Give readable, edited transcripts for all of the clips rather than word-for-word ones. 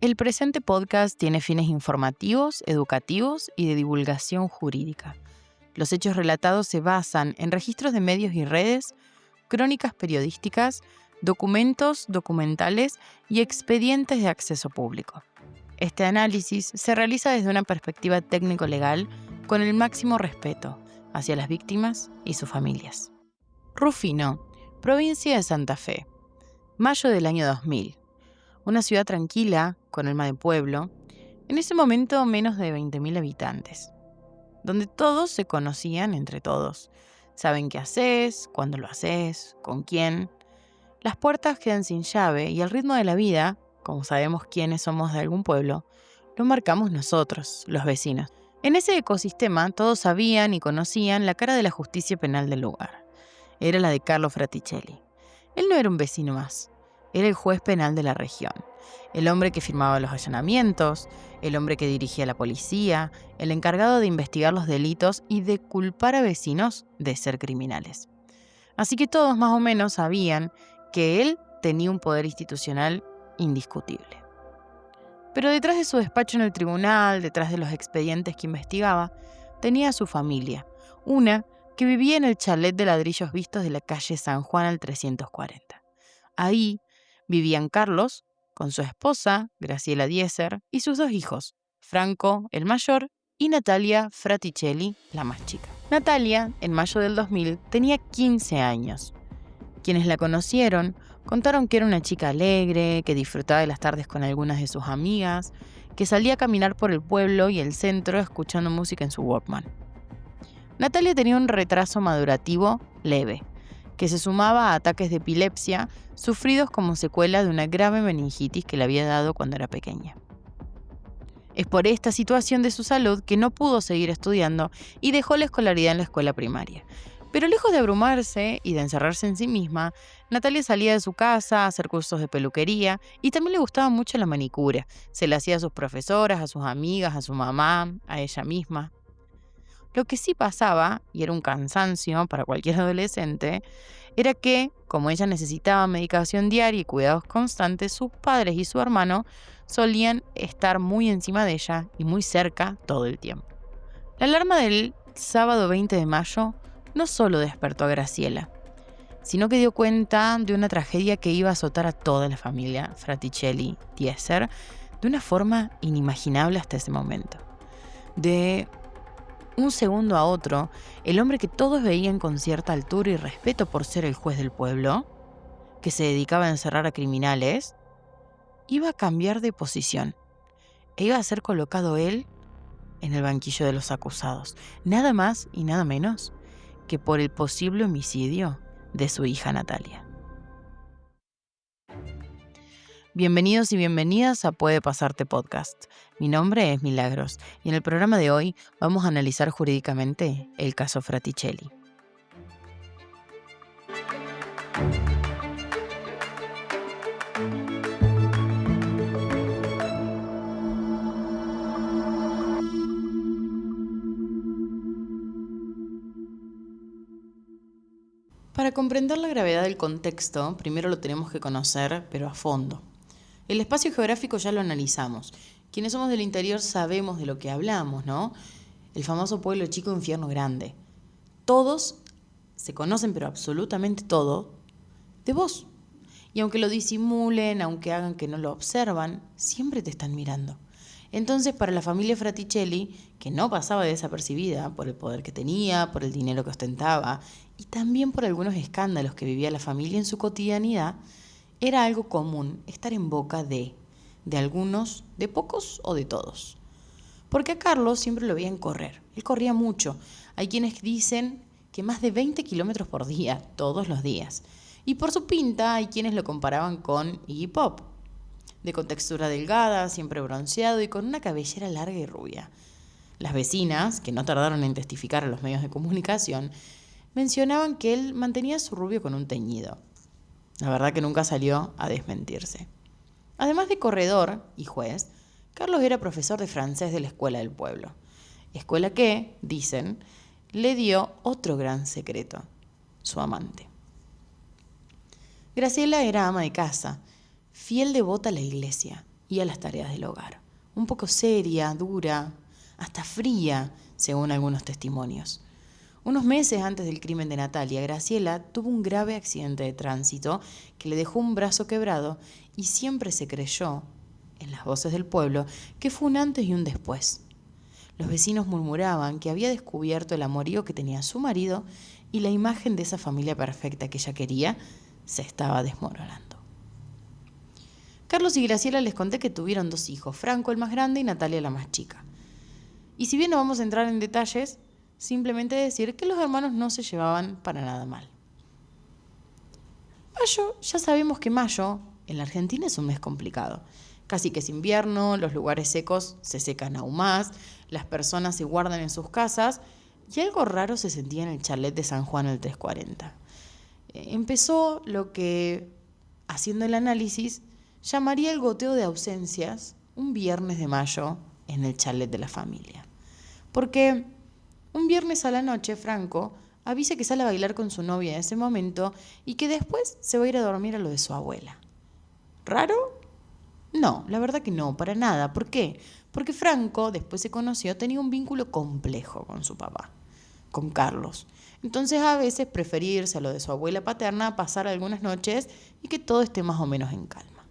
El presente podcast tiene fines informativos, educativos y de divulgación jurídica. Los hechos relatados se basan en registros de medios y redes, crónicas periodísticas, documentos, documentales y expedientes de acceso público. Este análisis se realiza desde una perspectiva técnico-legal con el máximo respeto hacia las víctimas y sus familias. Rufino, provincia de Santa Fe, mayo del año 2000. Una ciudad tranquila, con alma de pueblo, en ese momento menos de 20.000 habitantes, donde todos se conocían entre todos. Saben qué haces, cuándo lo haces, con quién. Las puertas quedan sin llave y el ritmo de la vida, como sabemos quiénes somos de algún pueblo, lo marcamos nosotros, los vecinos. En ese ecosistema todos sabían y conocían la cara de la justicia penal del lugar. Era la de Carlo Fraticelli. Él no era un vecino más. Era el juez penal de la región, el hombre que firmaba los allanamientos, el hombre que dirigía la policía, el encargado de investigar los delitos y de culpar a vecinos de ser criminales. Así que todos más o menos sabían que él tenía un poder institucional indiscutible. Pero detrás de su despacho en el tribunal, detrás de los expedientes que investigaba, tenía a su familia, una que vivía en el chalet de ladrillos vistos de la calle San Juan al 340. Ahí vivían Carlos, con su esposa, Graciela Dieser, y sus dos hijos, Franco, el mayor, y Natalia Fraticelli, la más chica. Natalia, en mayo del 2000, tenía 15 años. Quienes la conocieron contaron que era una chica alegre, que disfrutaba de las tardes con algunas de sus amigas, que salía a caminar por el pueblo y el centro escuchando música en su Walkman. Natalia tenía un retraso madurativo leve, que se sumaba a ataques de epilepsia sufridos como secuela de una grave meningitis que le había dado cuando era pequeña. Es por esta situación de su salud que no pudo seguir estudiando y dejó la escolaridad en la escuela primaria. Pero lejos de abrumarse y de encerrarse en sí misma, Natalia salía de su casa a hacer cursos de peluquería y también le gustaba mucho la manicura. Se la hacía a sus profesoras, a sus amigas, a su mamá, a ella misma. Lo que sí pasaba, y era un cansancio para cualquier adolescente, era que, como ella necesitaba medicación diaria y cuidados constantes, sus padres y su hermano solían estar muy encima de ella y muy cerca todo el tiempo. La alarma del sábado 20 de mayo no solo despertó a Graciela, sino que dio cuenta de una tragedia que iba a azotar a toda la familia Fraticelli Dieser de una forma inimaginable hasta ese momento. De un segundo a otro, el hombre que todos veían con cierta altura y respeto por ser el juez del pueblo, que se dedicaba a encerrar a criminales, iba a cambiar de posición e iba a ser colocado él en el banquillo de los acusados, nada más y nada menos que por el posible homicidio de su hija Natalia. Bienvenidos y bienvenidas a Puede Pasarte Podcast. Mi nombre es Milagros y en el programa de hoy vamos a analizar jurídicamente el caso Fraticelli. Para comprender la gravedad del contexto, primero lo tenemos que conocer, pero a fondo. El espacio geográfico ya lo analizamos. Quienes somos del interior sabemos de lo que hablamos, ¿no? El famoso pueblo chico, infierno grande. Todos se conocen, pero absolutamente todo, de vos. Y aunque lo disimulen, aunque hagan que no lo observan, siempre te están mirando. Entonces, para la familia Fraticelli, que no pasaba desapercibida por el poder que tenía, por el dinero que ostentaba y también por algunos escándalos que vivía la familia en su cotidianidad, era algo común estar en boca de algunos, de pocos o de todos. Porque a Carlos siempre lo veían correr. Él corría mucho. Hay quienes dicen que más de 20 kilómetros por día, todos los días. Y por su pinta hay quienes lo comparaban con Iggy Pop. De contextura delgada, siempre bronceado y con una cabellera larga y rubia. Las vecinas, que no tardaron en testificar a los medios de comunicación, mencionaban que él mantenía su rubio con un teñido. La verdad que nunca salió a desmentirse. Además de corredor y juez, Carlos era profesor de francés de la escuela del pueblo. Escuela que, dicen, le dio otro gran secreto, su amante. Graciela era ama de casa, fiel devota a la iglesia y a las tareas del hogar. Un poco seria, dura, hasta fría, según algunos testimonios. Unos meses antes del crimen de Natalia, Graciela tuvo un grave accidente de tránsito que le dejó un brazo quebrado y siempre se creyó, en las voces del pueblo, que fue un antes y un después. Los vecinos murmuraban que había descubierto el amorío que tenía su marido y la imagen de esa familia perfecta que ella quería se estaba desmoronando. Carlos y Graciela les conté que tuvieron 2 hijos, Franco el más grande y Natalia la más chica. Y si bien no vamos a entrar en detalles, simplemente decir que los hermanos no se llevaban para nada mal. Mayo, ya sabemos que mayo en la Argentina es un mes complicado. Casi que es invierno, los lugares secos se secan aún más, las personas se guardan en sus casas y algo raro se sentía en el chalet de San Juan al 340. Empezó lo que, haciendo el análisis, llamaría el goteo de ausencias un viernes de mayo en el chalet de la familia. Porque un viernes a la noche, Franco avisa que sale a bailar con su novia en ese momento y que después se va a ir a dormir a lo de su abuela. ¿Raro? No, la verdad que no, para nada. ¿Por qué? Porque Franco, después se conoció, tenía un vínculo complejo con su papá, con Carlos. Entonces a veces prefería irse a lo de su abuela paterna, pasar algunas noches y que todo esté más o menos en calma.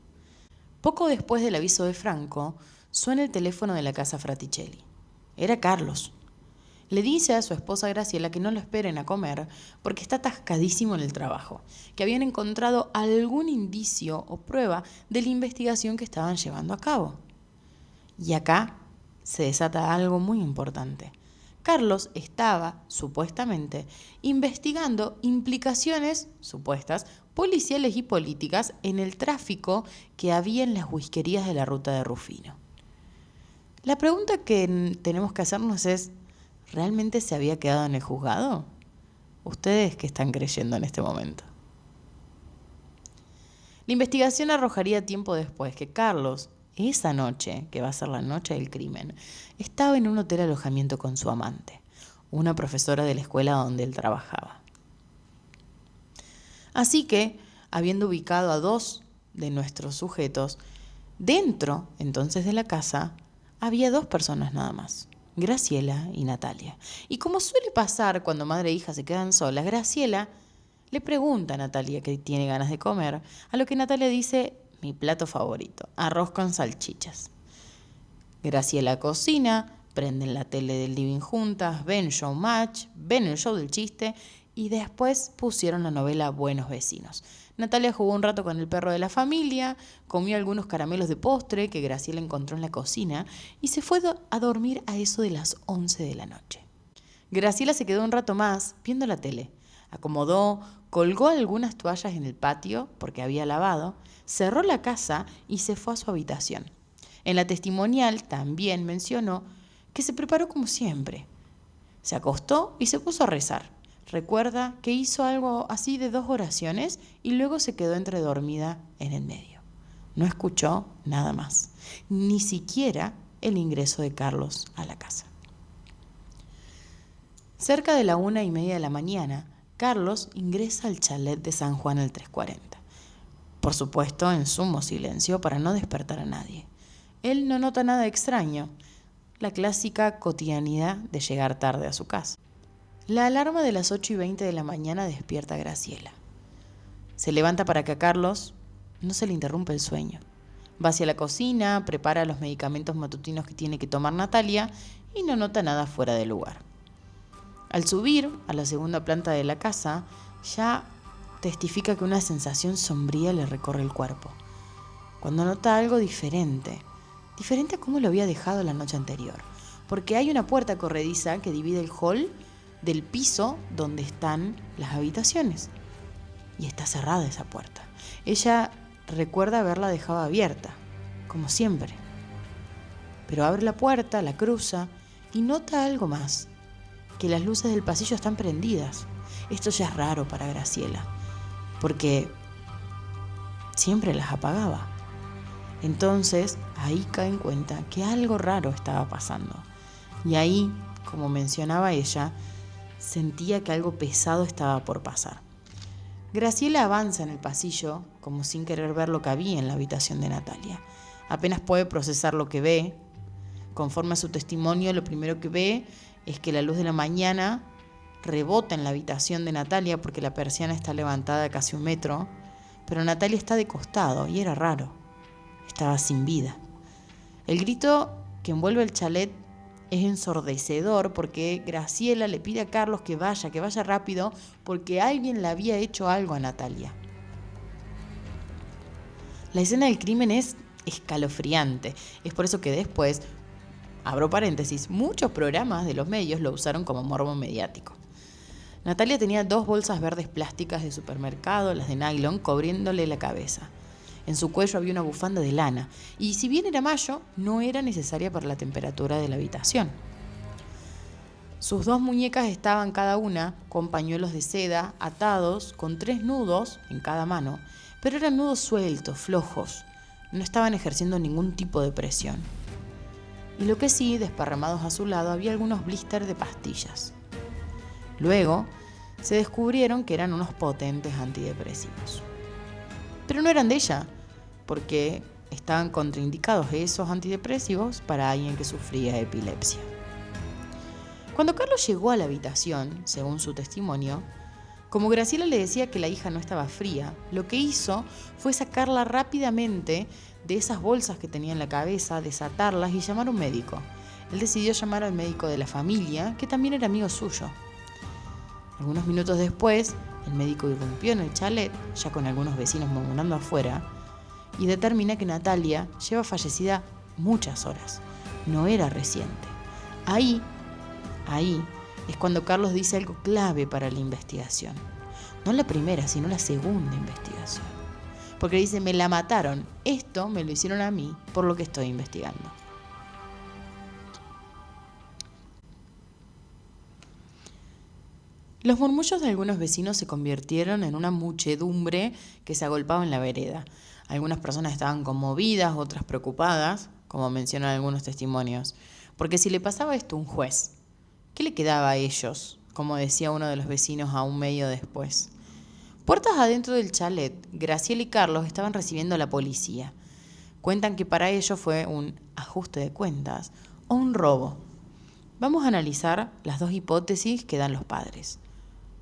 Poco después del aviso de Franco, suena el teléfono de la casa Fraticelli. Era Carlos. Le dice a su esposa Graciela que no lo esperen a comer porque está atascadísimo en el trabajo, que habían encontrado algún indicio o prueba de la investigación que estaban llevando a cabo. Y acá se desata algo muy importante. Carlos estaba, supuestamente, investigando implicaciones, supuestas, policiales y políticas en el tráfico que había en las whiskerías de la ruta de Rufino. La pregunta que tenemos que hacernos es, ¿realmente se había quedado en el juzgado? ¿Ustedes qué están creyendo en este momento? La investigación arrojaría tiempo después que Carlos, esa noche, que va a ser la noche del crimen, estaba en un hotel alojamiento con su amante, una profesora de la escuela donde él trabajaba. Así que, habiendo ubicado a 2 de nuestros sujetos, dentro entonces de la casa había 2 personas nada más. Graciela y Natalia. Y como suele pasar cuando madre e hija se quedan solas, Graciela le pregunta a Natalia que tiene ganas de comer, a lo que Natalia dice, mi plato favorito, arroz con salchichas. Graciela cocina, prenden la tele del living juntas, ven Showmatch, ven el show del chiste y después pusieron la novela Buenos Vecinos. Natalia jugó un rato con el perro de la familia, comió algunos caramelos de postre que Graciela encontró en la cocina y se fue a dormir a eso de las 11 de la noche. Graciela se quedó un rato más viendo la tele, acomodó, colgó algunas toallas en el patio porque había lavado, cerró la casa y se fue a su habitación. En la testimonial también mencionó que se preparó como siempre. Se acostó y se puso a rezar. Recuerda que hizo algo así de 2 oraciones y luego se quedó entredormida en el medio. No escuchó nada más, ni siquiera el ingreso de Carlos a la casa. Cerca de la 1:30 de la mañana, Carlos ingresa al chalet de San Juan al 340. Por supuesto, en sumo silencio para no despertar a nadie. Él no nota nada extraño, la clásica cotidianidad de llegar tarde a su casa. La alarma de las 8:20 de la mañana despierta a Graciela. Se levanta para que a Carlos no se le interrumpa el sueño. Va hacia la cocina, prepara los medicamentos matutinos que tiene que tomar Natalia y no nota nada fuera de lugar. Al subir a la segunda planta de la casa, ya testifica que una sensación sombría le recorre el cuerpo. Cuando nota algo diferente a cómo lo había dejado la noche anterior, porque hay una puerta corrediza que divide el hall del piso donde están las habitaciones. Y está cerrada esa puerta. Ella recuerda haberla dejado abierta, como siempre. Pero abre la puerta, la cruza y nota algo más, que las luces del pasillo están prendidas. Esto ya es raro para Graciela, porque siempre las apagaba. Entonces, ahí cae en cuenta que algo raro estaba pasando. Y ahí, como mencionaba ella, sentía que algo pesado estaba por pasar. Graciela avanza en el pasillo, como sin querer ver lo que había en la habitación de Natalia. Apenas puede procesar lo que ve. Conforme a su testimonio, lo primero que ve es que la luz de la mañana rebota en la habitación de Natalia porque la persiana está levantada casi 1 metro, pero Natalia está de costado y era raro. Estaba sin vida. El grito que envuelve el chalet es ensordecedor porque Graciela le pide a Carlos que vaya rápido porque alguien le había hecho algo a Natalia. La escena del crimen es escalofriante. Es por eso que después, abro paréntesis, muchos programas de los medios lo usaron como morbo mediático. Natalia tenía 2 bolsas verdes plásticas de supermercado, las de nylon, cubriéndole la cabeza. En su cuello había una bufanda de lana, y si bien era mayo, no era necesaria para la temperatura de la habitación. Sus 2 muñecas estaban cada una con pañuelos de seda atados con 3 nudos en cada mano, pero eran nudos sueltos, flojos. No estaban ejerciendo ningún tipo de presión. Y lo que sí, desparramados a su lado, había algunos blisters de pastillas. Luego, se descubrieron que eran unos potentes antidepresivos. Pero no eran de ella, porque estaban contraindicados esos antidepresivos para alguien que sufría epilepsia. Cuando Carlos llegó a la habitación, según su testimonio, como Graciela le decía que la hija no estaba fría, lo que hizo fue sacarla rápidamente de esas bolsas que tenía en la cabeza, desatarlas y llamar a un médico. Él decidió llamar al médico de la familia, que también era amigo suyo. Algunos minutos después, el médico irrumpió en el chalet, ya con algunos vecinos murmurando afuera, y determina que Natalia lleva fallecida muchas horas. No era reciente. Ahí es cuando Carlos dice algo clave para la investigación. No la primera, sino la segunda investigación. Porque dice, me la mataron. Esto me lo hicieron a mí por lo que estoy investigando. Los murmullos de algunos vecinos se convirtieron en una muchedumbre que se agolpaba en la vereda. Algunas personas estaban conmovidas, otras preocupadas, como mencionan algunos testimonios. Porque si le pasaba esto a un juez, ¿qué le quedaba a ellos? Como decía uno de los vecinos a un medio después. Puertas adentro del chalet, Graciela y Carlos estaban recibiendo a la policía. Cuentan que para ellos fue un ajuste de cuentas o un robo. Vamos a analizar las 2 hipótesis que dan los padres.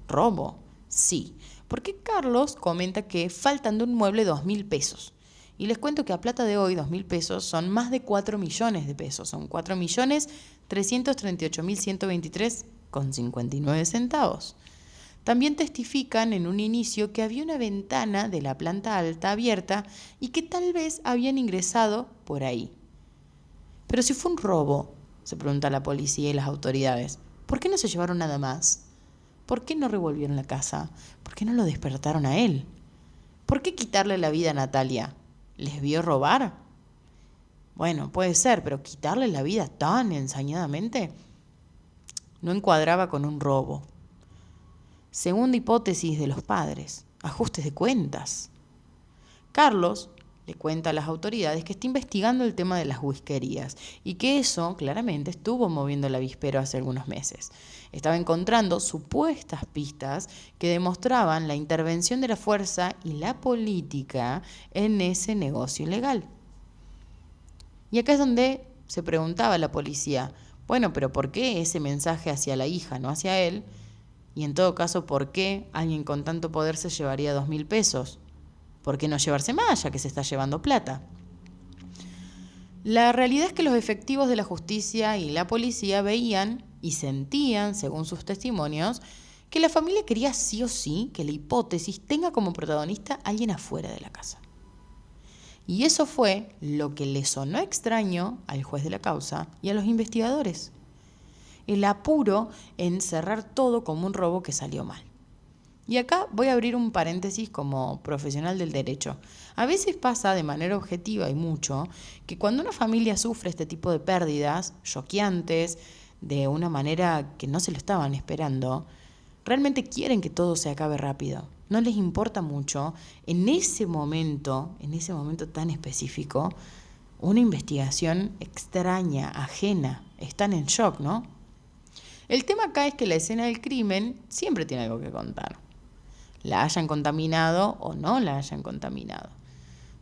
¿Robo? Sí, porque Carlos comenta que faltan de un mueble 2.000 pesos. Y les cuento que a plata de hoy 2.000 pesos son más de 4 millones de pesos. Son 4.338.123,59 centavos. También testifican en un inicio que había una ventana de la planta alta abierta y que tal vez habían ingresado por ahí. Pero si fue un robo, se pregunta la policía y las autoridades, ¿por qué no se llevaron nada más? ¿Por qué no revolvieron la casa? ¿Por qué no lo despertaron a él? ¿Por qué quitarle la vida a Natalia? ¿Les vio robar? Bueno, puede ser, pero quitarle la vida tan ensañadamente no encuadraba con un robo. Segunda hipótesis de los padres, ajustes de cuentas. Carlos le cuenta a las autoridades que está investigando el tema de las whiskerías y que eso claramente estuvo moviendo el avispero hace algunos meses. Estaba encontrando supuestas pistas que demostraban la intervención de la fuerza y la política en ese negocio ilegal. Y acá es donde se preguntaba la policía, bueno, pero ¿por qué ese mensaje hacia la hija, no hacia él? Y en todo caso, ¿por qué alguien con tanto poder se llevaría 2.000 pesos? ¿Por qué no llevarse más, ya que se está llevando plata? La realidad es que los efectivos de la justicia y la policía veían y sentían, según sus testimonios, que la familia quería sí o sí que la hipótesis tenga como protagonista a alguien afuera de la casa. Y eso fue lo que le sonó extraño al juez de la causa y a los investigadores. El apuro en cerrar todo como un robo que salió mal. Y acá voy a abrir un paréntesis como profesional del derecho. A veces pasa de manera objetiva y mucho que cuando una familia sufre este tipo de pérdidas choqueantes, de una manera que no se lo estaban esperando, realmente quieren que todo se acabe rápido. No les importa mucho en ese momento tan específico, una investigación extraña, ajena. Están en shock, ¿no? El tema acá es que la escena del crimen siempre tiene algo que contar. La hayan contaminado o no la hayan contaminado.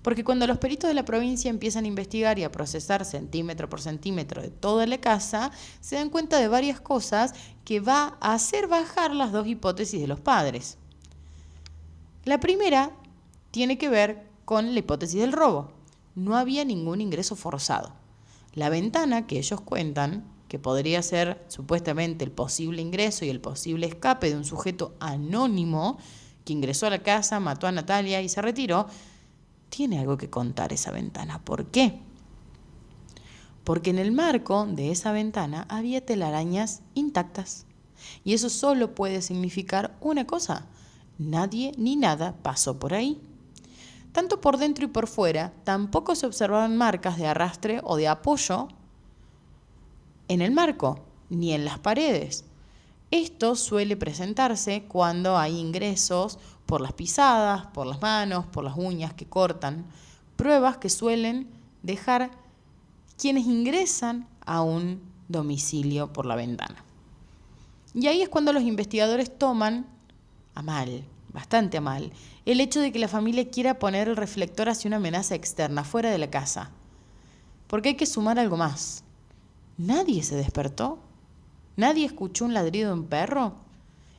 Porque cuando los peritos de la provincia empiezan a investigar y a procesar centímetro por centímetro de toda la casa, se dan cuenta de varias cosas que va a hacer bajar las dos hipótesis de los padres. La primera tiene que ver con la hipótesis del robo. No había ningún ingreso forzado. La ventana que ellos cuentan, que podría ser supuestamente el posible ingreso y el posible escape de un sujeto anónimo que ingresó a la casa, mató a Natalia y se retiró, tiene algo que contar esa ventana. ¿Por qué? Porque en el marco de esa ventana había telarañas intactas. Y eso solo puede significar una cosa: nadie ni nada pasó por ahí. Tanto por dentro y por fuera, tampoco se observaban marcas de arrastre o de apoyo en el marco, ni en las paredes. Esto suele presentarse cuando hay ingresos por las pisadas, por las manos, por las uñas que cortan, pruebas que suelen dejar quienes ingresan a un domicilio por la ventana. Y ahí es cuando los investigadores toman a mal, bastante a mal, el hecho de que la familia quiera poner el reflector hacia una amenaza externa, fuera de la casa. Porque hay que sumar algo más. ¿Nadie se despertó? ¿Nadie escuchó un ladrido de un perro?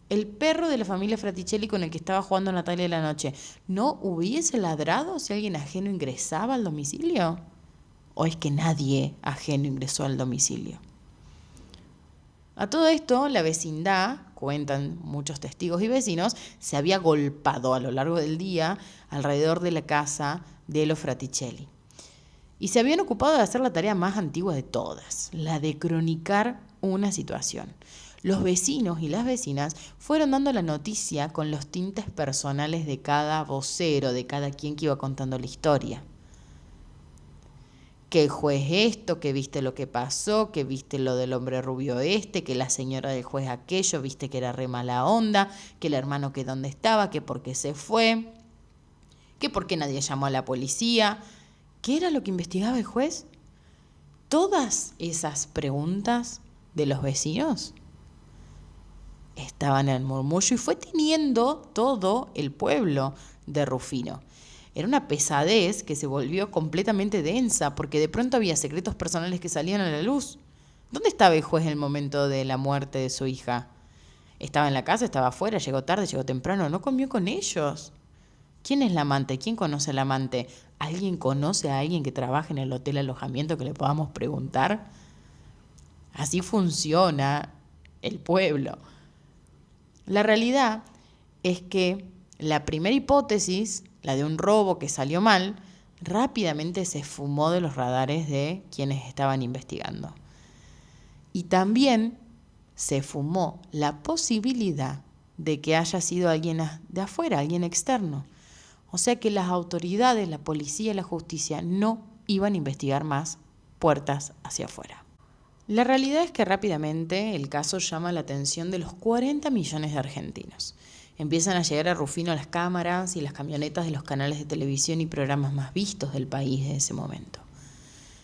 El perro de la familia Fraticelli con el que estaba jugando Natalia de la noche, ¿no hubiese ladrado si alguien ajeno ingresaba al domicilio? ¿O es que nadie ajeno ingresó al domicilio? A todo esto, la vecindad, cuentan muchos testigos y vecinos, se había golpado a lo largo del día alrededor de la casa de los Fraticelli. Y se habían ocupado de hacer la tarea más antigua de todas, la de cronicar una situación. Los vecinos y las vecinas fueron dando la noticia con los tintes personales de cada vocero, de cada quien que iba contando la historia. Que el juez esto, que viste lo que pasó, que viste lo del hombre rubio este, que la señora del juez aquello, viste que era re mala onda, que el hermano que dónde estaba, que por qué se fue, que por qué nadie llamó a la policía. ¿Qué era lo que investigaba el juez? Todas esas preguntas de los vecinos estaban en el murmullo y fue teniendo todo el pueblo de Rufino. Era una pesadez que se volvió completamente densa porque de pronto había secretos personales que salían a la luz. ¿Dónde estaba el juez en el momento de la muerte de su hija? ¿Estaba en la casa? ¿Estaba afuera? ¿Llegó tarde? ¿Llegó temprano? ¿No comió con ellos? ¿Quién es la amante? ¿Quién conoce al amante? ¿Alguien conoce a alguien que trabaje en el hotel alojamiento que le podamos preguntar? Así funciona el pueblo. La realidad es que la primera hipótesis, la de un robo que salió mal, rápidamente se esfumó de los radares de quienes estaban investigando. Y también se fumó la posibilidad de que haya sido alguien de afuera, alguien externo. O sea que las autoridades, la policía y la justicia no iban a investigar más puertas hacia afuera. La realidad es que rápidamente el caso llama la atención de los 40 millones de argentinos. Empiezan a llegar a Rufino las cámaras y las camionetas de los canales de televisión y programas más vistos del país de ese momento.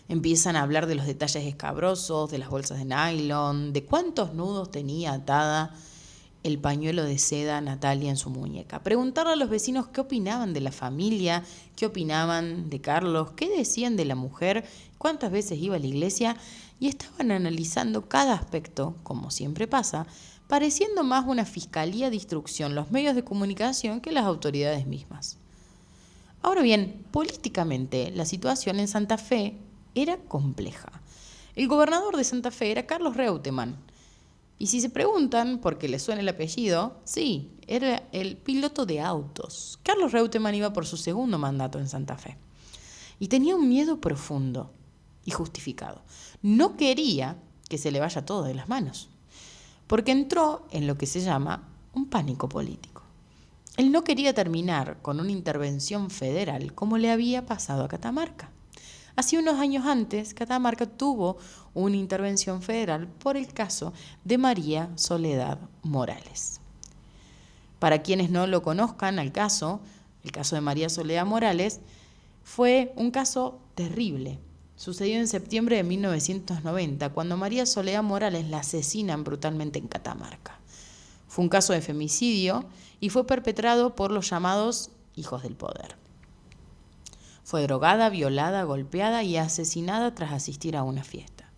Empiezan a hablar de los detalles escabrosos, de las bolsas de nylon, de cuántos nudos tenía atada el pañuelo de seda Natalia en su muñeca. Preguntarle a los vecinos qué opinaban de la familia, qué opinaban de Carlos, qué decían de la mujer, cuántas veces iba a la iglesia, y estaban analizando cada aspecto, como siempre pasa, pareciendo más una fiscalía de instrucción, los medios de comunicación, que las autoridades mismas. Ahora bien, políticamente la situación en Santa Fe era compleja. El gobernador de Santa Fe era Carlos Reutemann. Y si se preguntan por qué les suena el apellido, sí, era el piloto de autos. Carlos Reutemann iba por su segundo mandato en Santa Fe. Y tenía un miedo profundo y justificado. No quería que se le vaya todo de las manos, porque entró en lo que se llama un pánico político. Él no quería terminar con una intervención federal como le había pasado a Catamarca. Hace unos años antes, Catamarca tuvo una intervención federal por el caso de María Soledad Morales. Para quienes no lo conozcan, el caso de María Soledad Morales fue un caso terrible. Sucedió en septiembre de 1990, cuando María Soledad Morales la asesinan brutalmente en Catamarca. Fue un caso de femicidio y fue perpetrado por los llamados hijos del poder. Fue drogada, violada, golpeada y asesinada tras asistir a una fiesta.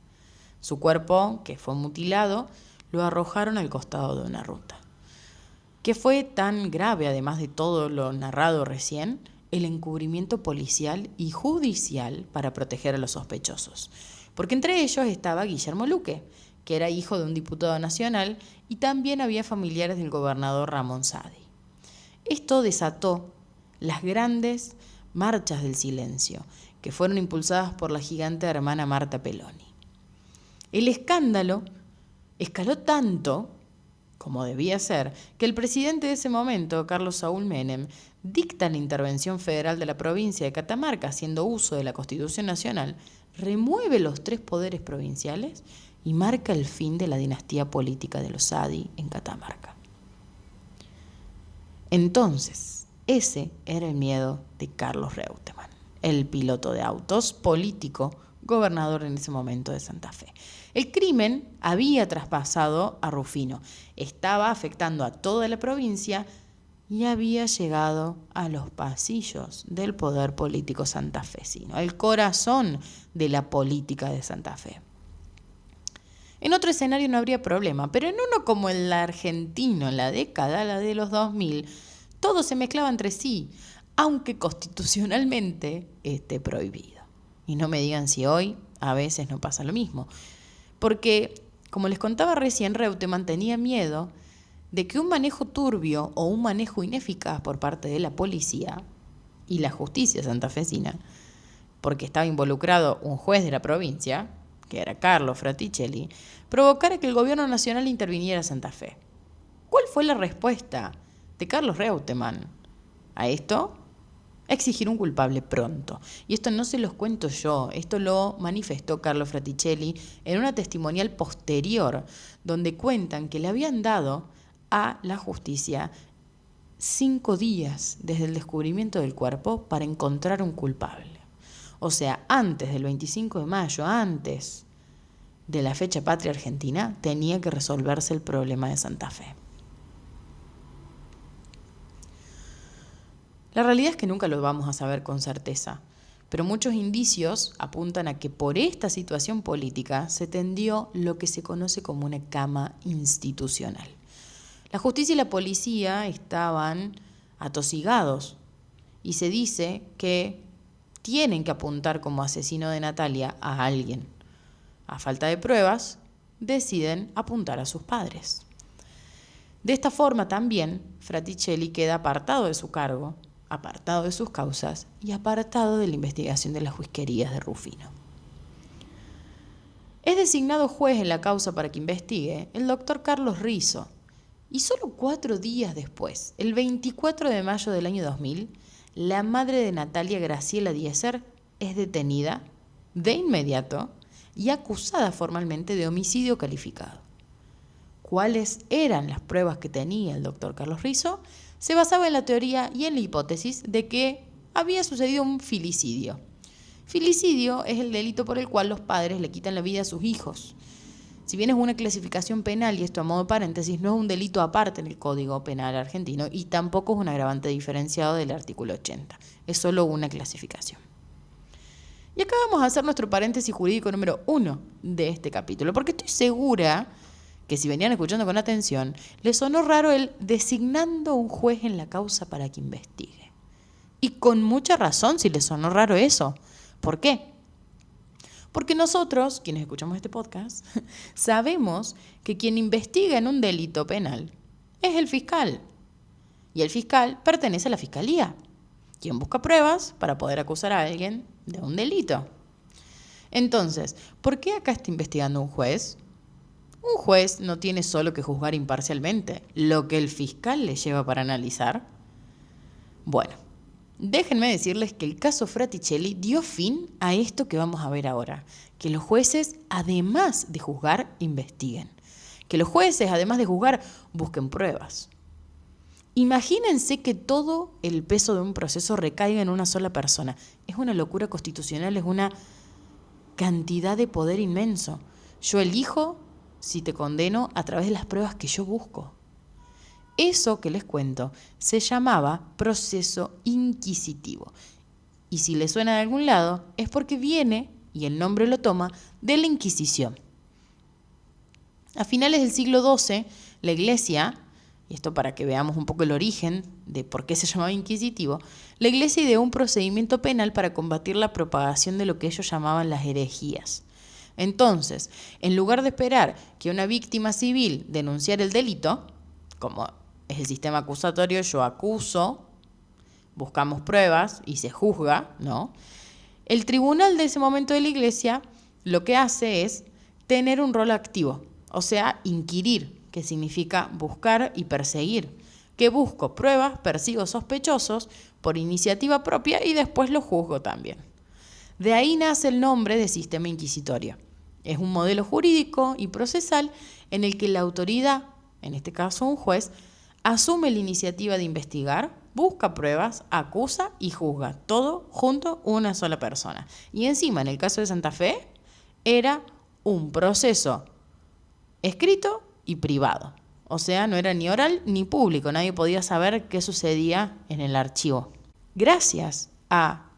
Su cuerpo, que fue mutilado, lo arrojaron al costado de una ruta. ¿Qué fue tan grave, además de todo lo narrado recién? El encubrimiento policial y judicial para proteger a los sospechosos. Porque entre ellos estaba Guillermo Luque, que era hijo de un diputado nacional, y también había familiares del gobernador Ramón Saadi. Esto desató las grandes marchas del silencio, que fueron impulsadas por la gigante hermana Marta Peloni. El escándalo escaló tanto, como debía ser, que el presidente de ese momento, Carlos Saúl Menem, dicta la intervención federal de la provincia de Catamarca, haciendo uso de la Constitución Nacional, remueve los 3 poderes provinciales y marca el fin de la dinastía política de los Saadi en Catamarca. Entonces, ese era el miedo de Carlos Reutemann, el piloto de autos, político, gobernador en ese momento de Santa Fe. El crimen había traspasado a Rufino, estaba afectando a toda la provincia y había llegado a los pasillos del poder político santafesino, el corazón de la política de Santa Fe. En otro escenario no habría problema, pero en uno como el argentino, en la década de los 2000, todo se mezclaba entre sí, aunque constitucionalmente esté prohibido. Y no me digan si hoy a veces no pasa lo mismo. Porque, como les contaba recién, Reutemann tenía miedo de que un manejo turbio o un manejo ineficaz por parte de la policía y la justicia santafesina, porque estaba involucrado un juez de la provincia, que era Carlos Fraticelli, provocara que el gobierno nacional interviniera en Santa Fe. ¿Cuál fue la respuesta de Carlos Reutemann a esto? Exigir un culpable pronto. Y esto no se los cuento yo, esto lo manifestó Carlos Fraticelli en una testimonial posterior, donde cuentan que le habían dado a la justicia 5 días desde el descubrimiento del cuerpo para encontrar un culpable. O sea, antes del 25 de mayo, antes de la fecha patria argentina, tenía que resolverse el problema de Santa Fe. La realidad es que nunca lo vamos a saber con certeza, pero muchos indicios apuntan a que por esta situación política se tendió lo que se conoce como una cama institucional. La justicia y la policía estaban atosigados y se dice que tienen que apuntar como asesino de Natalia a alguien. A falta de pruebas, deciden apuntar a sus padres. De esta forma también Fraticelli queda apartado de su cargo, apartado de sus causas y apartado de la investigación de las whiskerías de Rufino. Es designado juez en la causa para que investigue el doctor Carlos Rizo, y solo 4 días después, el 24 de mayo del año 2000, la madre de Natalia, Graciela Dieser, es detenida de inmediato y acusada formalmente de homicidio calificado. ¿Cuáles eran las pruebas que tenía el doctor Carlos Rizo? Se basaba en la teoría y en la hipótesis de que había sucedido un filicidio. Filicidio es el delito por el cual los padres le quitan la vida a sus hijos. Si bien es una clasificación penal, y esto a modo de paréntesis, no es un delito aparte en el Código Penal argentino y tampoco es un agravante diferenciado del artículo 80. Es solo una clasificación. Y acá vamos a hacer nuestro paréntesis jurídico número 1 de este capítulo, porque estoy segura que si venían escuchando con atención, les sonó raro el designando un juez en la causa para que investigue. Y con mucha razón si les sonó raro eso. ¿Por qué? Porque nosotros, quienes escuchamos este podcast, sabemos que quien investiga en un delito penal es el fiscal. Y el fiscal pertenece a la fiscalía, quien busca pruebas para poder acusar a alguien de un delito. Entonces, ¿por qué acá está investigando un juez? Un juez no tiene solo que juzgar imparcialmente lo que el fiscal le lleva para analizar. Bueno, déjenme decirles que el caso Fraticelli dio fin a esto que vamos a ver ahora, que los jueces, además de juzgar, investiguen. Que los jueces, además de juzgar, busquen pruebas. Imagínense que todo el peso de un proceso recaiga en una sola persona. Es una locura constitucional, es una cantidad de poder inmenso. Yo elijo si te condeno a través de las pruebas que yo busco. Eso que les cuento se llamaba proceso inquisitivo. y si le suena de algún lado, es porque viene, y el nombre lo toma, de la Inquisición. A finales del siglo XII, la Iglesia, y esto para que veamos un poco el origen de por qué se llamaba inquisitivo, la Iglesia ideó un procedimiento penal para combatir la propagación de lo que ellos llamaban las herejías. Entonces, en lugar de esperar que una víctima civil denunciara el delito, como es el sistema acusatorio, yo acuso, buscamos pruebas y se juzga, ¿no? El tribunal de ese momento de la Iglesia lo que hace es tener un rol activo, o sea, inquirir, que significa buscar y perseguir. Que busco pruebas, persigo sospechosos por iniciativa propia y después los juzgo también. De ahí nace el nombre de sistema inquisitorio. Es un modelo jurídico y procesal en el que la autoridad, en este caso un juez, asume la iniciativa de investigar, busca pruebas, acusa y juzga, todo junto una sola persona. Y encima, en el caso de Santa Fe, era un proceso escrito y privado. O sea, no era ni oral ni público, nadie podía saber qué sucedía en el archivo. Gracias a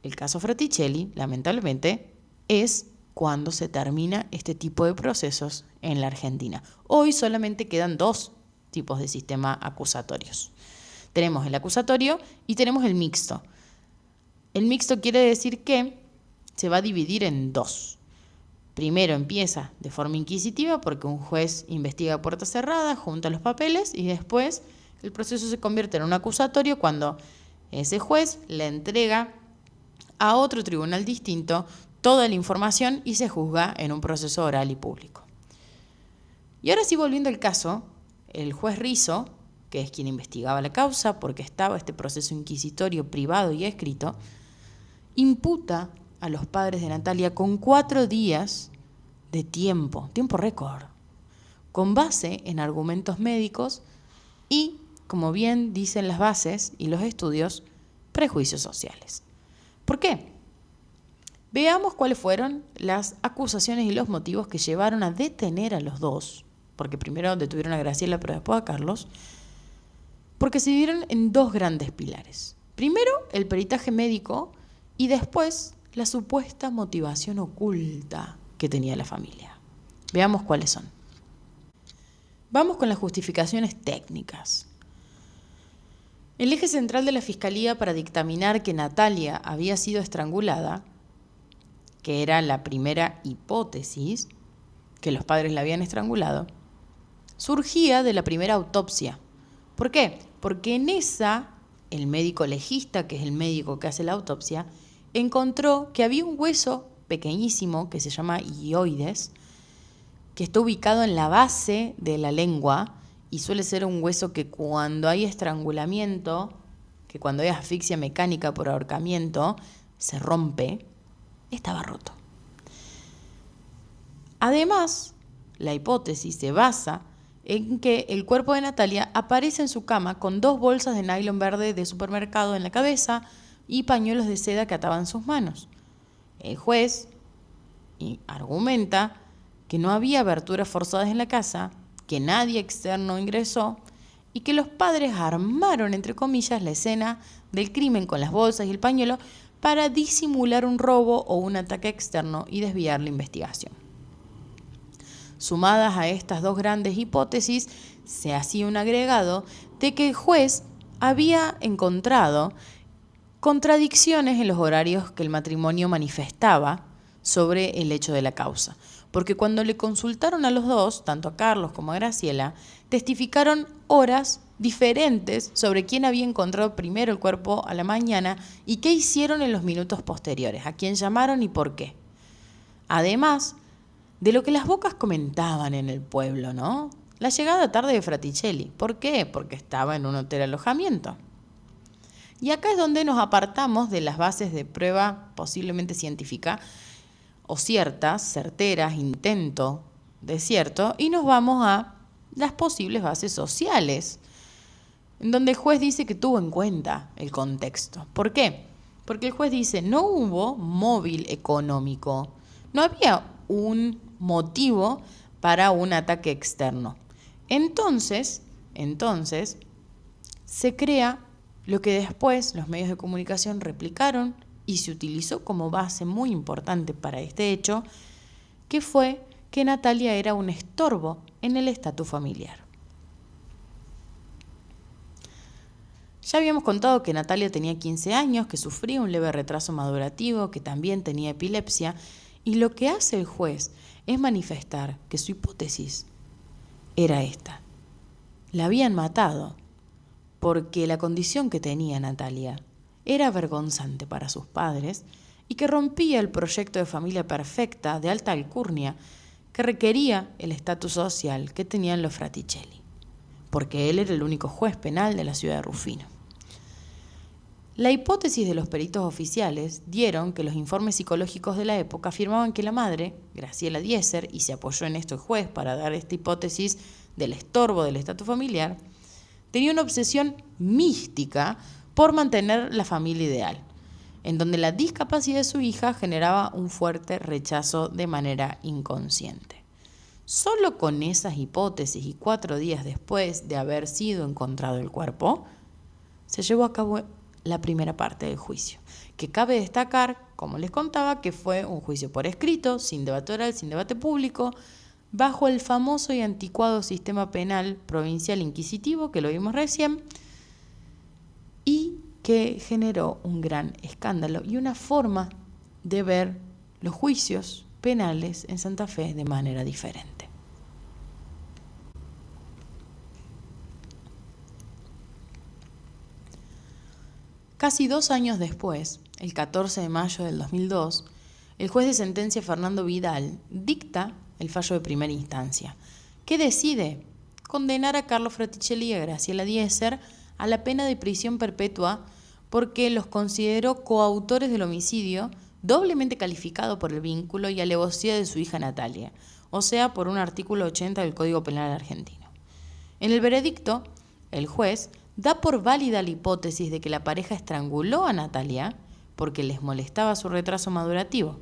el caso Fraticelli, lamentablemente, es cuando se termina este tipo de procesos en la Argentina. Hoy solamente quedan dos tipos de sistema acusatorios. Tenemos el acusatorio y tenemos el mixto. El mixto quiere decir que se va a dividir en dos. Primero empieza de forma inquisitiva porque un juez investiga a puerta cerrada, junta los papeles y después el proceso se convierte en un acusatorio cuando ese juez le entrega a otro tribunal distinto toda la información y se juzga en un proceso oral y público. Y ahora sí, volviendo al caso, el juez Rizzo, que es quien investigaba la causa porque estaba este proceso inquisitorio privado y escrito, imputa a los padres de Natalia con 4 días de tiempo récord, con base en argumentos médicos y, como bien dicen las bases y los estudios, prejuicios sociales. ¿Por qué? Veamos cuáles fueron las acusaciones y los motivos que llevaron a detener a los dos, porque primero detuvieron a Graciela, pero después a Carlos, porque se dividieron en 2 grandes pilares. Primero, el peritaje médico y después la supuesta motivación oculta que tenía la familia. Veamos cuáles son. Vamos con las justificaciones técnicas. El eje central de la Fiscalía para dictaminar que Natalia había sido estrangulada, que era la primera hipótesis, que los padres la habían estrangulado, surgía de la primera autopsia. ¿Por qué? Porque en esa, el médico legista, que es el médico que hace la autopsia, encontró que había un hueso pequeñísimo que se llama hioides, que está ubicado en la base de la lengua y suele ser un hueso que cuando hay estrangulamiento, que cuando hay asfixia mecánica por ahorcamiento, se rompe, estaba roto. Además, la hipótesis se basa en que el cuerpo de Natalia aparece en su cama con 2 bolsas de nylon verde de supermercado en la cabeza y pañuelos de seda que ataban sus manos. El juez argumenta que no había aberturas forzadas en la casa, que nadie externo ingresó y que los padres armaron, entre comillas, la escena del crimen con las bolsas y el pañuelo para disimular un robo o un ataque externo y desviar la investigación. Sumadas a estas 2 grandes hipótesis, se hacía un agregado de que el juez había encontrado contradicciones en los horarios que el matrimonio manifestaba sobre el hecho de la causa. Porque cuando le consultaron a los dos, tanto a Carlos como a Graciela, testificaron horas diferentes sobre quién había encontrado primero el cuerpo a la mañana y qué hicieron en los minutos posteriores, a quién llamaron y por qué. Además de lo que las bocas comentaban en el pueblo, ¿no? La llegada tarde de Fraticelli. ¿Por qué? Porque estaba en un hotel alojamiento. Y acá es donde nos apartamos de las bases de prueba posiblemente científica o ciertas, certeras, intento de cierto, y nos vamos a las posibles bases sociales, en donde el juez dice que tuvo en cuenta el contexto. ¿Por qué? Porque el juez dice, no hubo móvil económico, no había un motivo para un ataque externo. Entonces, se crea lo que después los medios de comunicación replicaron y se utilizó como base muy importante para este hecho, que fue que Natalia era un estorbo en el estatus familiar. Ya habíamos contado que Natalia tenía 15 años, que sufría un leve retraso madurativo, que también tenía epilepsia, y lo que hace el juez es manifestar que su hipótesis era esta. La habían matado porque la condición que tenía Natalia era vergonzante para sus padres y que rompía el proyecto de familia perfecta de alta alcurnia que requería el estatus social que tenían los Fraticelli, porque él era el único juez penal de la ciudad de Rufino. La hipótesis de los peritos oficiales dieron que los informes psicológicos de la época afirmaban que la madre, Graciela Diesser, y se apoyó en esto el juez para dar esta hipótesis del estorbo del estatus familiar, tenía una obsesión mística por mantener la familia ideal, en donde la discapacidad de su hija generaba un fuerte rechazo de manera inconsciente. Solo con esas hipótesis y 4 días después de haber sido encontrado el cuerpo, se llevó a cabo la primera parte del juicio, que cabe destacar, como les contaba, que fue un juicio por escrito, sin debate oral, sin debate público, bajo el famoso y anticuado sistema penal provincial inquisitivo, que lo vimos recién, y que generó un gran escándalo y una forma de ver los juicios penales en Santa Fe de manera diferente. Casi 2 años después, el 14 de mayo del 2002, el juez de sentencia Fernando Vidal dicta el fallo de primera instancia, que decide condenar a Carlos Fraticelli y a Graciela Diesser a la pena de prisión perpetua porque los consideró coautores del homicidio doblemente calificado por el vínculo y alevosía de su hija Natalia, o sea, por un artículo 80 del Código Penal argentino. En el veredicto, el juez da por válida la hipótesis de que la pareja estranguló a Natalia porque les molestaba su retraso madurativo.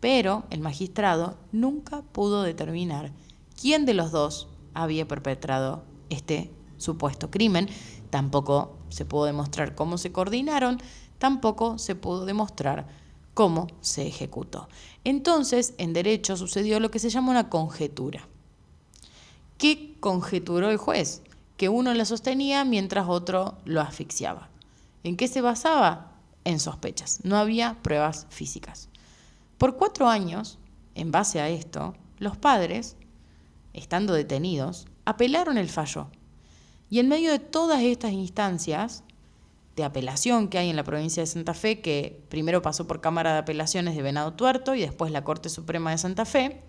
Pero el magistrado nunca pudo determinar quién de los dos había perpetrado este supuesto crimen. Tampoco se pudo demostrar cómo se coordinaron, tampoco se pudo demostrar cómo se ejecutó. Entonces, en derecho sucedió lo que se llama una conjetura. ¿Qué conjeturó el juez? Que uno la sostenía mientras otro lo asfixiaba. ¿En qué se basaba? En sospechas. No había pruebas físicas. Por 4 años, en base a esto, los padres, estando detenidos, apelaron el fallo. Y en medio de todas estas instancias de apelación que hay en la provincia de Santa Fe, que primero pasó por Cámara de Apelaciones de Venado Tuerto y después la Corte Suprema de Santa Fe,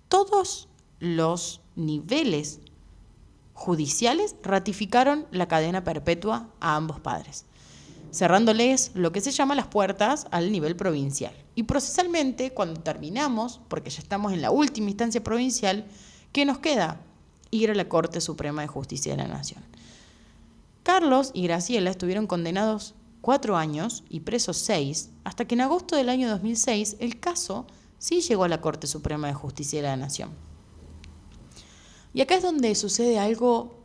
todos los niveles judiciales ratificaron la cadena perpetua a ambos padres, cerrándoles lo que se llama las puertas al nivel provincial. Y procesalmente, cuando terminamos, porque ya estamos en la última instancia provincial, ¿qué nos queda? Ir a la Corte Suprema de Justicia de la Nación. Carlos y Graciela estuvieron condenados 4 años y presos 6, hasta que en agosto del año 2006 el caso sí llegó a la Corte Suprema de Justicia de la Nación. Y acá es donde sucede algo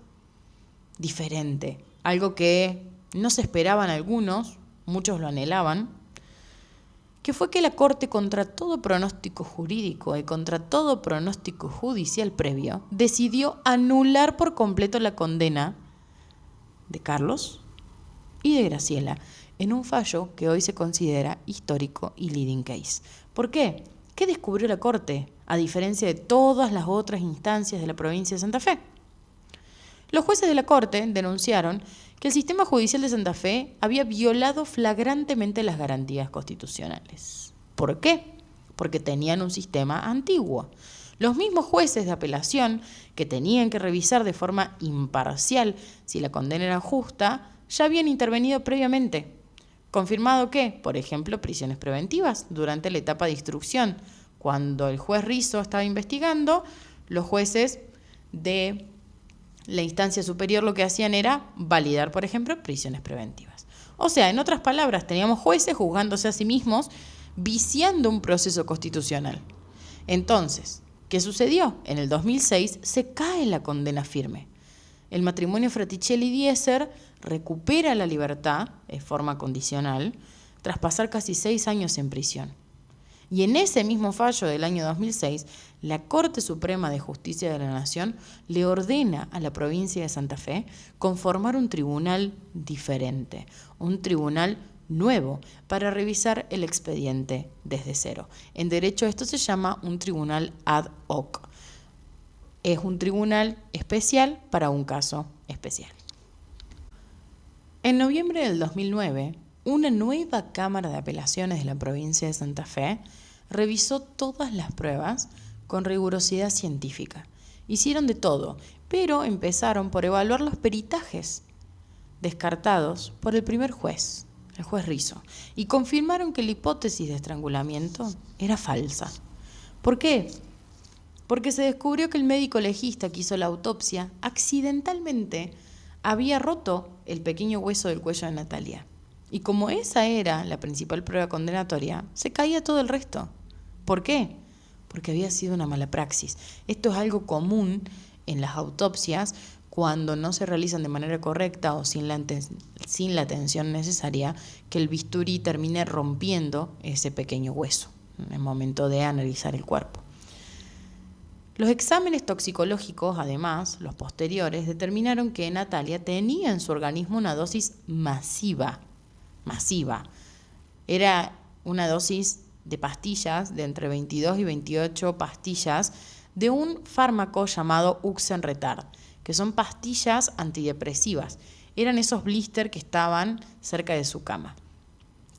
diferente, algo que no se esperaban algunos, muchos lo anhelaban, que fue que la Corte, contra todo pronóstico jurídico y contra todo pronóstico judicial previo, decidió anular por completo la condena de Carlos y de Graciela en un fallo que hoy se considera histórico y leading case. ¿Por qué? ¿Qué descubrió la Corte, a diferencia de todas las otras instancias de la provincia de Santa Fe? Los jueces de la Corte denunciaron que el sistema judicial de Santa Fe había violado flagrantemente las garantías constitucionales. ¿Por qué? Porque tenían un sistema antiguo. Los mismos jueces de apelación, que tenían que revisar de forma imparcial si la condena era justa, ya habían intervenido previamente. Confirmado que, por ejemplo, prisiones preventivas durante la etapa de instrucción. Cuando el juez Rizzo estaba investigando, los jueces de la instancia superior lo que hacían era validar, por ejemplo, prisiones preventivas. O sea, en otras palabras, teníamos jueces juzgándose a sí mismos, viciando un proceso constitucional. Entonces, ¿qué sucedió? En el 2006 se cae la condena firme. El matrimonio Fraticelli-Diesser recupera la libertad de forma condicional tras pasar casi 6 años en prisión. Y en ese mismo fallo del año 2006, la Corte Suprema de Justicia de la Nación le ordena a la provincia de Santa Fe conformar un tribunal diferente, un tribunal nuevo para revisar el expediente desde cero. En derecho esto se llama un tribunal ad hoc. Es un tribunal especial para un caso especial. En noviembre del 2009, una nueva Cámara de Apelaciones de la provincia de Santa Fe revisó todas las pruebas con rigurosidad científica. Hicieron de todo, pero empezaron por evaluar los peritajes descartados por el primer juez, el juez Rizzo, y confirmaron que la hipótesis de estrangulamiento era falsa. ¿Por qué? Porque se descubrió que el médico legista que hizo la autopsia accidentalmente había roto el pequeño hueso del cuello de Natalia. Y como esa era la principal prueba condenatoria, se caía todo el resto. ¿Por qué? Porque había sido una mala praxis. Esto es algo común en las autopsias cuando no se realizan de manera correcta o sin la atención necesaria, que el bisturí termine rompiendo ese pequeño hueso en el momento de analizar el cuerpo. Los exámenes toxicológicos, además, los posteriores, determinaron que Natalia tenía en su organismo una dosis masiva. Era una dosis de pastillas, de entre 22 y 28 pastillas, de un fármaco llamado Uxen-Retard, que son pastillas antidepresivas. Eran esos blisters que estaban cerca de su cama.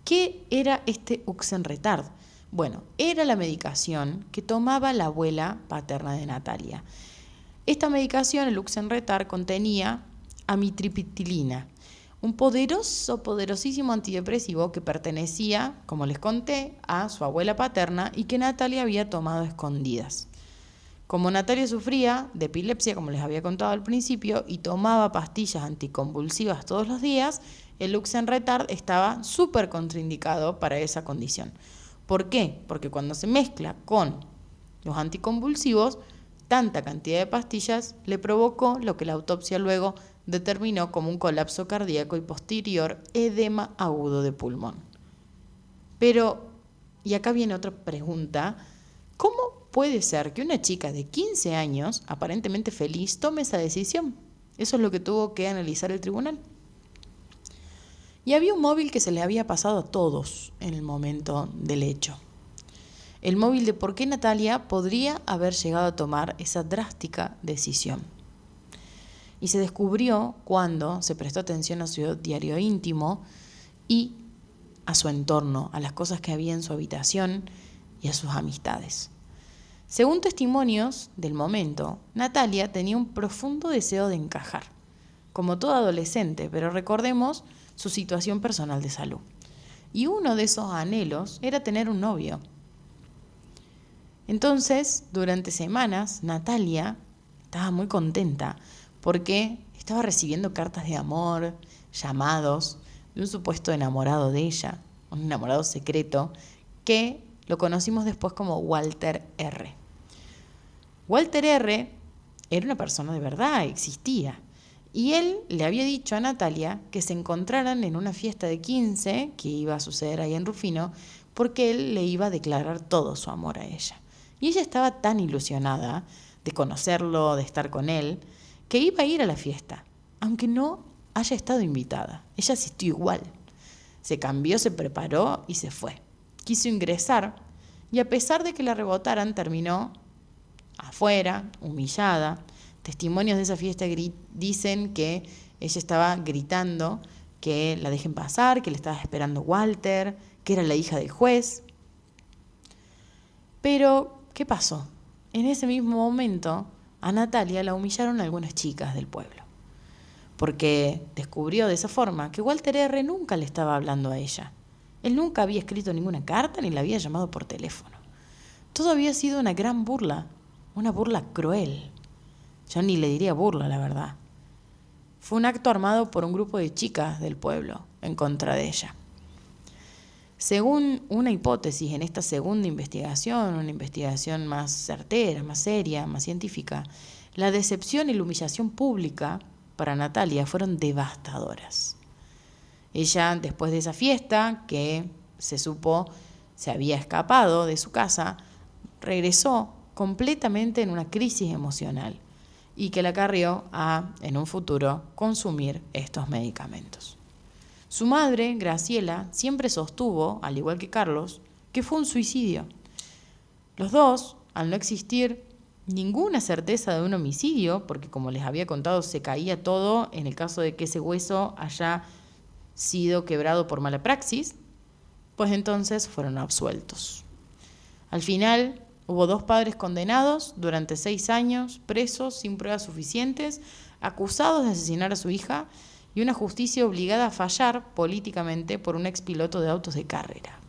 ¿Qué era este Uxen-Retard? Bueno, era la medicación que tomaba la abuela paterna de Natalia. Esta medicación, el Uxen-Retard, contenía amitriptilina, un poderosísimo antidepresivo que pertenecía, como les conté, a su abuela paterna y que Natalia había tomado a escondidas. Como Natalia sufría de epilepsia, como les había contado al principio, y tomaba pastillas anticonvulsivas todos los días, el Uxen-Retard estaba súper contraindicado para esa condición. ¿Por qué? Porque cuando se mezcla con los anticonvulsivos, tanta cantidad de pastillas le provocó lo que la autopsia luego determinó como un colapso cardíaco y posterior edema agudo de pulmón. Pero, y acá viene otra pregunta, ¿cómo puede ser que una chica de 15 años, aparentemente feliz, tome esa decisión? Eso es lo que tuvo que analizar el tribunal. Y había un móvil que se le había pasado a todos en el momento del hecho. El móvil de por qué Natalia podría haber llegado a tomar esa drástica decisión. Y se descubrió cuando se prestó atención a su diario íntimo y a su entorno, a las cosas que había en su habitación y a sus amistades. Según testimonios del momento, Natalia tenía un profundo deseo de encajar, como toda adolescente, pero recordemos su situación personal de salud. Y uno de esos anhelos era tener un novio. Entonces, durante semanas, Natalia estaba muy contenta porque estaba recibiendo cartas de amor, llamados de un supuesto enamorado de ella, un enamorado secreto, que lo conocimos después como Walter R. Walter R. era una persona de verdad, existía. Y él le había dicho a Natalia que se encontraran en una fiesta de 15 que iba a suceder ahí en Rufino, porque él le iba a declarar todo su amor a ella. Y ella estaba tan ilusionada de conocerlo, de estar con él, que iba a ir a la fiesta, aunque no haya estado invitada. Ella asistió igual. Se cambió, se preparó y se fue. Quiso ingresar y a pesar de que la rebotaran, terminó afuera, humillada. Testimonios de esa fiesta dicen que ella estaba gritando que la dejen pasar, que le estaba esperando Walter, que era la hija del juez. Pero, ¿qué pasó? En ese mismo momento, a Natalia la humillaron algunas chicas del pueblo, porque descubrió de esa forma que Walter R. nunca le estaba hablando a ella. Él nunca había escrito ninguna carta ni la había llamado por teléfono. Todo había sido una gran burla, una burla cruel. Yo ni le diría burla, la verdad. Fue un acto armado por un grupo de chicas del pueblo en contra de ella. Según una hipótesis en esta segunda investigación, una investigación más certera, más seria, más científica, la decepción y la humillación pública para Natalia fueron devastadoras. Ella, después de esa fiesta, que se supo se había escapado de su casa, regresó completamente en una crisis emocional y que la acarrió a, en un futuro, consumir estos medicamentos. Su madre, Graciela, siempre sostuvo, al igual que Carlos, que fue un suicidio. Los dos, al no existir ninguna certeza de un homicidio, porque como les había contado, se caía todo en el caso de que ese hueso haya sido quebrado por mala praxis, pues entonces fueron absueltos. Al final, hubo 2 padres condenados durante 6 años, presos sin pruebas suficientes, acusados de asesinar a su hija, y una justicia obligada a fallar políticamente por un expiloto de autos de carrera.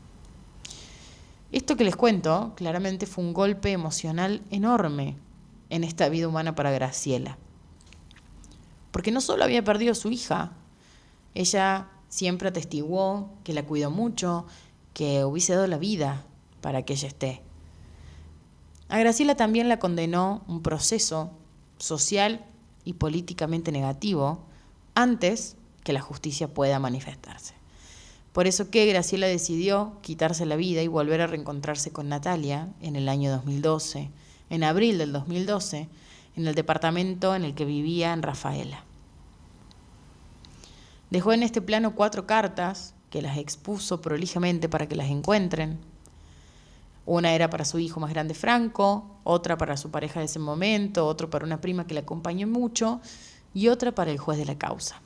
Esto que les cuento claramente fue un golpe emocional enorme en esta vida humana para Graciela. Porque no solo había perdido a su hija, ella siempre atestiguó que la cuidó mucho, que hubiese dado la vida para que ella esté. A Graciela también la condenó un proceso social y políticamente negativo antes que la justicia pueda manifestarse. Por eso que Graciela decidió quitarse la vida y volver a reencontrarse con Natalia en el año 2012, en abril del 2012, en el departamento en el que vivía en Rafaela. Dejó en este plano 4 cartas que las expuso prolijamente para que las encuentren. Una era para su hijo más grande Franco, otra para su pareja de ese momento, otra para una prima que la acompañó mucho y otra para el juez de la causa.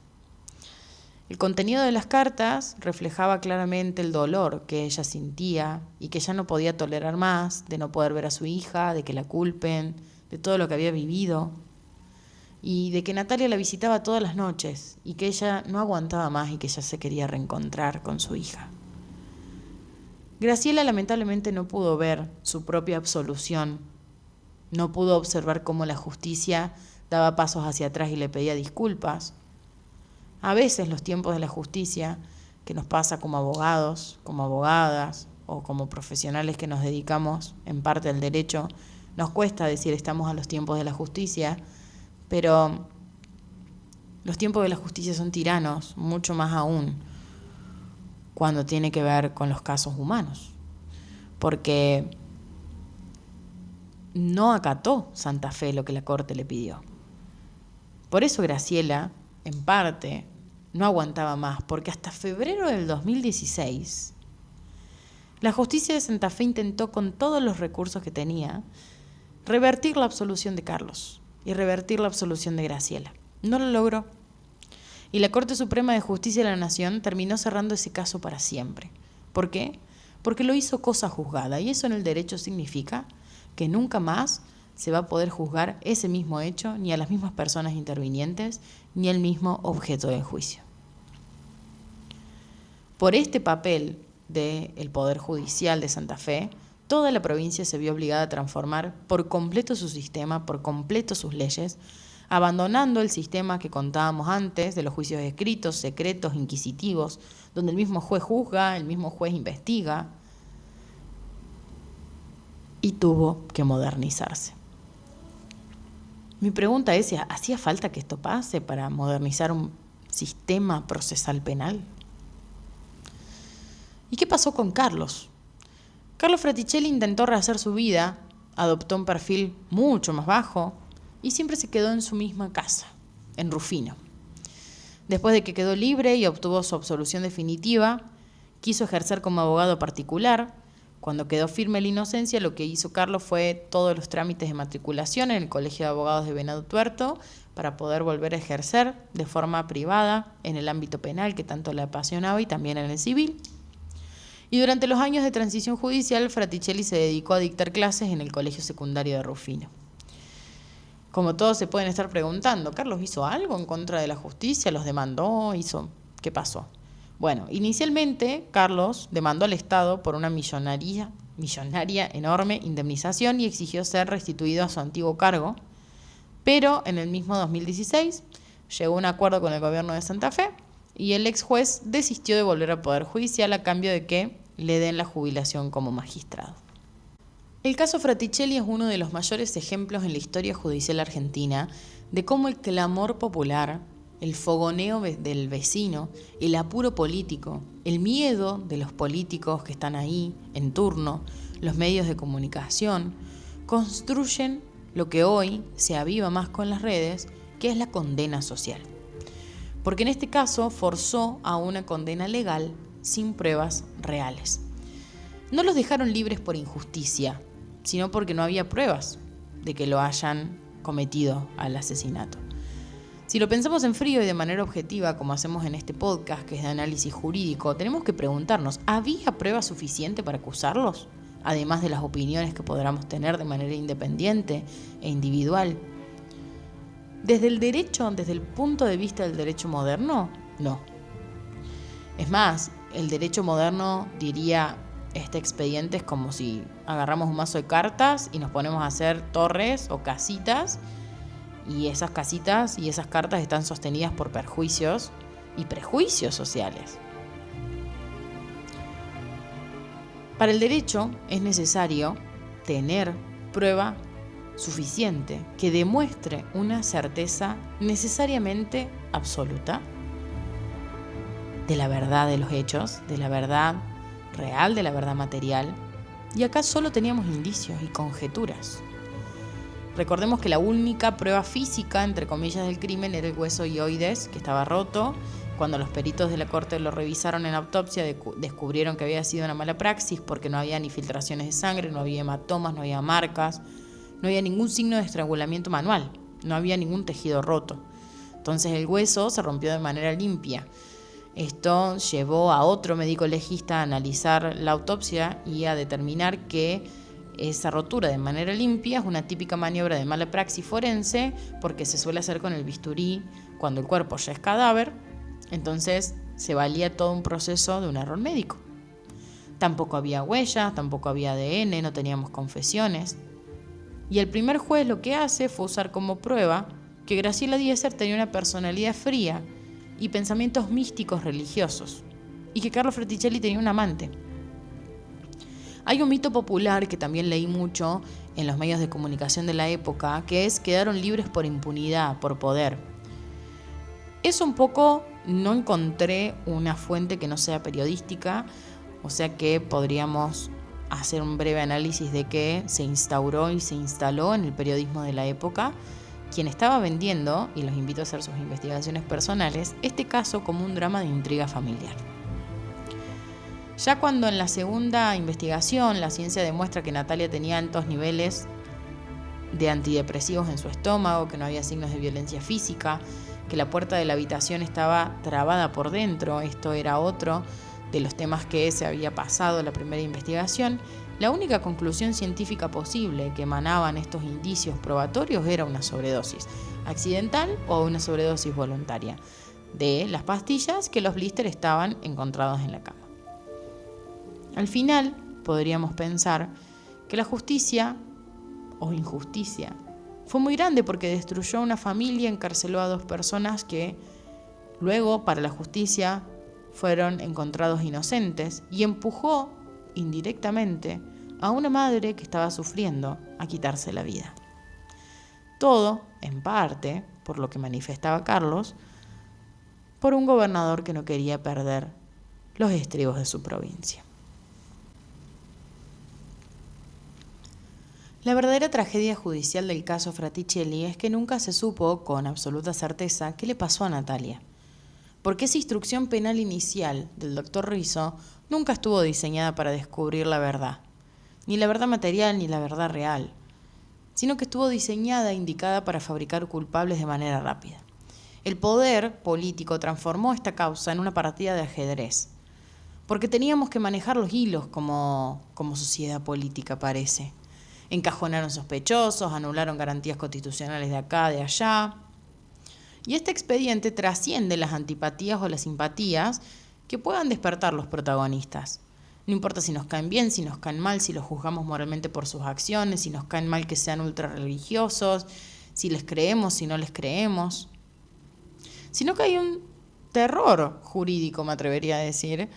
El contenido de las cartas reflejaba claramente el dolor que ella sentía y que ya no podía tolerar más, de no poder ver a su hija, de que la culpen, de todo lo que había vivido, y de que Natalia la visitaba todas las noches y que ella no aguantaba más y que ella se quería reencontrar con su hija. Graciela lamentablemente no pudo ver su propia absolución, no pudo observar cómo la justicia daba pasos hacia atrás y le pedía disculpas. A veces los tiempos de la justicia, que nos pasa como abogados, como abogadas o como profesionales que nos dedicamos en parte al derecho, nos cuesta decir estamos a los tiempos de la justicia, pero los tiempos de la justicia son tiranos, mucho más aún cuando tiene que ver con los casos humanos, porque no acató Santa Fe lo que la Corte le pidió. Por eso Graciela, en parte, no aguantaba más, porque hasta febrero del 2016, la justicia de Santa Fe intentó con todos los recursos que tenía revertir la absolución de Carlos y revertir la absolución de Graciela. No lo logró. Y la Corte Suprema de Justicia de la Nación terminó cerrando ese caso para siempre. ¿Por qué? Porque lo hizo cosa juzgada, y eso en el derecho significa que nunca más se va a poder juzgar ese mismo hecho, ni a las mismas personas intervinientes, ni al mismo objeto del juicio. Por este papel del Poder Judicial de Santa Fe, toda la provincia se vio obligada a transformar por completo su sistema, por completo sus leyes, abandonando el sistema que contábamos antes de los juicios escritos, secretos, inquisitivos, donde el mismo juez juzga, el mismo juez investiga, y tuvo que modernizarse. Mi pregunta es, ¿hacía falta que esto pase para modernizar un sistema procesal penal? ¿Y qué pasó con Carlos? Carlos Fraticelli intentó rehacer su vida, adoptó un perfil mucho más bajo y siempre se quedó en su misma casa, en Rufino. Después de que quedó libre y obtuvo su absolución definitiva, quiso ejercer como abogado particular. Cuando quedó firme la inocencia, lo que hizo Carlos fue todos los trámites de matriculación en el Colegio de Abogados de Venado Tuerto para poder volver a ejercer de forma privada en el ámbito penal que tanto le apasionaba y también en el civil. Y durante los años de transición judicial, Fraticelli se dedicó a dictar clases en el Colegio Secundario de Rufino. Como todos se pueden estar preguntando, ¿Carlos hizo algo en contra de la justicia? ¿Los demandó? ¿Qué pasó? Bueno, inicialmente Carlos demandó al Estado por una millonaria enorme indemnización y exigió ser restituido a su antiguo cargo, pero en el mismo 2016 llegó a un acuerdo con el gobierno de Santa Fe y el ex juez desistió de volver al Poder Judicial a cambio de que le den la jubilación como magistrado. El caso Fraticelli es uno de los mayores ejemplos en la historia judicial argentina de cómo el clamor popular, el fogoneo del vecino, el apuro político, el miedo de los políticos que están ahí en turno, los medios de comunicación, construyen lo que hoy se aviva más con las redes, que es la condena social. Porque en este caso forzó a una condena legal sin pruebas reales. No los dejaron libres por injusticia, sino porque no había pruebas de que lo hayan cometido al asesinato. Si lo pensamos en frío y de manera objetiva, como hacemos en este podcast, que es de análisis jurídico, tenemos que preguntarnos, ¿había prueba suficiente para acusarlos? Además de las opiniones que podamos tener de manera independiente e individual. Desde el derecho, desde el punto de vista del derecho moderno, no. Es más, el derecho moderno diría, este expediente es como si agarramos un mazo de cartas y nos ponemos a hacer torres o casitas, y esas casitas y esas cartas están sostenidas por perjuicios y prejuicios sociales. Para el derecho es necesario tener prueba suficiente que demuestre una certeza necesariamente absoluta de la verdad de los hechos, de la verdad real, de la verdad material. Y acá solo teníamos indicios y conjeturas. Recordemos que la única prueba física, entre comillas, del crimen era el hueso hioides, que estaba roto. Cuando los peritos de la corte lo revisaron en autopsia, descubrieron que había sido una mala praxis porque no había ni filtraciones de sangre, no había hematomas, no había marcas, no había ningún signo de estrangulamiento manual, no había ningún tejido roto. Entonces el hueso se rompió de manera limpia. Esto llevó a otro médico legista a analizar la autopsia y a determinar que esa rotura de manera limpia es una típica maniobra de mala praxis forense, porque se suele hacer con el bisturí cuando el cuerpo ya es cadáver. Entonces se valía todo un proceso de un error médico. Tampoco había huellas, tampoco había ADN, no teníamos confesiones. Y el primer juez lo que hace fue usar como prueba que Graciela Diéser tenía una personalidad fría y pensamientos místicos religiosos, y que Carlo Fraticelli tenía un amante. Hay un mito popular que también leí mucho en los medios de comunicación de la época, que es quedaron libres por impunidad, por poder. Eso un poco no encontré una fuente que no sea periodística, o sea que podríamos hacer un breve análisis de qué se instauró y se instaló en el periodismo de la época, quien estaba vendiendo, y los invito a hacer sus investigaciones personales, este caso como un drama de intriga familiar. Ya cuando en la segunda investigación la ciencia demuestra que Natalia tenía altos niveles de antidepresivos en su estómago, que no había signos de violencia física, que la puerta de la habitación estaba trabada por dentro, esto era otro de los temas que se había pasado en la primera investigación, la única conclusión científica posible que emanaban estos indicios probatorios era una sobredosis accidental o una sobredosis voluntaria de las pastillas que los blisters estaban encontrados en la cama. Al final, podríamos pensar que la justicia o injusticia fue muy grande porque destruyó una familia, encarceló a 2 personas que luego, para la justicia, fueron encontrados inocentes y empujó indirectamente a una madre que estaba sufriendo a quitarse la vida. Todo, en parte, por lo que manifestaba Carlos, por un gobernador que no quería perder los estribos de su provincia. La verdadera tragedia judicial del caso Fraticelli es que nunca se supo con absoluta certeza qué le pasó a Natalia, porque esa instrucción penal inicial del doctor Rizzo nunca estuvo diseñada para descubrir la verdad, ni la verdad material ni la verdad real, sino que estuvo diseñada e indicada para fabricar culpables de manera rápida. El poder político transformó esta causa en una partida de ajedrez, porque teníamos que manejar los hilos como sociedad política, parece. Encajonaron sospechosos, anularon garantías constitucionales de acá, de allá. Y este expediente trasciende las antipatías o las simpatías que puedan despertar los protagonistas. No importa si nos caen bien, si nos caen mal, si los juzgamos moralmente por sus acciones, si nos caen mal que sean ultra religiosos, si les creemos, si no les creemos. Sino que hay un terror jurídico, me atrevería a decir,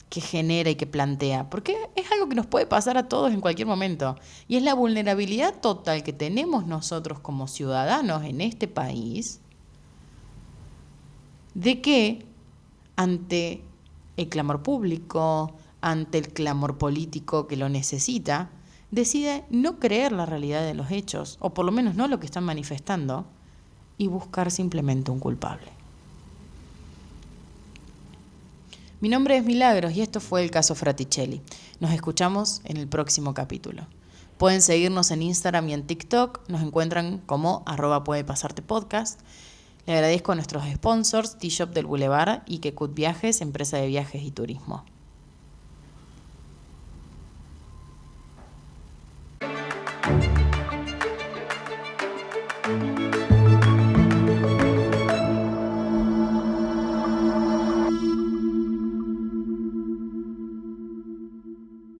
que genera y que plantea, porque es algo que nos puede pasar a todos en cualquier momento, y es la vulnerabilidad total que tenemos nosotros como ciudadanos en este país de que ante el clamor público, ante el clamor político que lo necesita, decide no creer la realidad de los hechos, o por lo menos no lo que están manifestando, y buscar simplemente un culpable. Mi nombre es Milagros y esto fue el caso Fraticelli. Nos escuchamos en el próximo capítulo. Pueden seguirnos en Instagram y en TikTok. Nos encuentran como @puedepasartepodcast. Le agradezco a nuestros sponsors, T-Shop del Boulevard y Quecut Viajes, empresa de viajes y turismo.